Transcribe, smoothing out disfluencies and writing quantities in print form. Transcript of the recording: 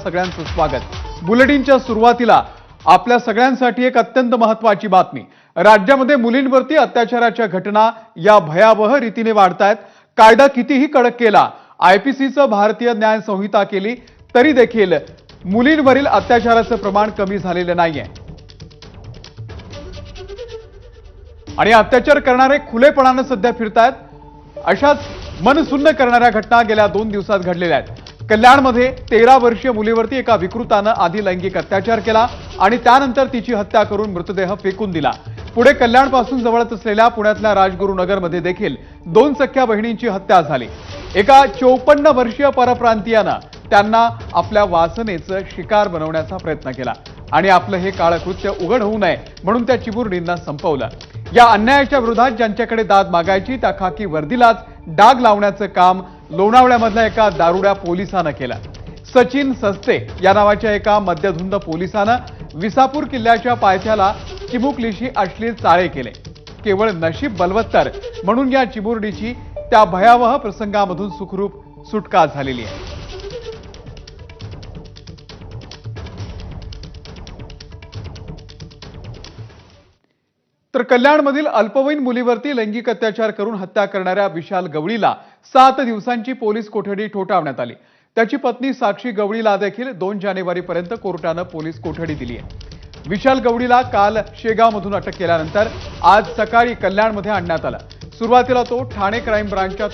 सगळ्यांचं स्वागत। बुलेटिनच्या सुरुवातीला आपल्या सगळ्यांसाठी एक अत्यंत महत्त्वाची बातमी। राज्यामध्ये मुलींवरती अत्याचाराच्या घटना या भयावह रीतीने वाढतायत। कायदा कितीही कडक केला, आयपीसीचं भारतीय न्याय संहिता केली तरी देखील मुलींवरील अत्याचाराचं प्रमाण कमी झालेलं नाहीये आणि अत्याचार करणारे खुलेपणाने सध्या फिरतायत। अशाच मनसुन्न करणाऱ्या घटना गेल्या 2 दिवसात घडलेल्या आहेत। कल्याणमध्ये 13 वर्षीय मुलीवरती एका विकृतानं आधी लैंगिक अत्याचार केला आणि त्यानंतर तिची हत्या करून मृतदेह फेकून दिला। पुढे कल्याणपासून जवळच असलेल्या पुण्यातल्या राजगुरुनगरमध्ये देखील 2 सख्या बहिणींची हत्या झाली। एका 54 वर्षीय परप्रांतीयानं त्यांना आपल्या वासनेचं शिकार बनवण्याचा प्रयत्न केला आणि आपलं हे काळं कृत्य उघड होऊ नये म्हणून त्या चिमुरडींना संपवलं। या अन्यायाच्या विरोधात ज्यांच्याकडे दाद मागायची त्या खाकी वर्दीलाच डाग लावण्याचं काम लोणावळ्यामधल्या एका दारुड्या पोलिसानं केलं। सचिन सस्ते या नावाच्या एका मद्यधुंद पोलिसानं विसापूर किल्ल्याच्या पायथ्याला चिमुकलीशी अश्लील चाळे केले। केवळ नशीब बलवत्तर म्हणून या चिमुरडीची त्या भयावह प्रसंगामधून सुखरूप सुटका झालेली आहे। तर कल्याणमधील अल्पवयीन मुलीवरती लैंगिक अत्याचार करून हत्या करणाऱ्या विशाल गवळीला 7 दिवसांची पोलीस कोठडी ठोठावण्यात आली। त्याची पत्नी साक्षी गवळीला देखील 2 जानेवारीपर्यंत कोर्टानं पोलीस कोठडी दिली आहे। विशाल गवळीला काल शेगावमधून अटक केल्यानंतर आज सकाळी कल्याणमध्ये आणण्यात आलं। सुरुवातीला तो ठाणे क्राईम ब्रांचच्या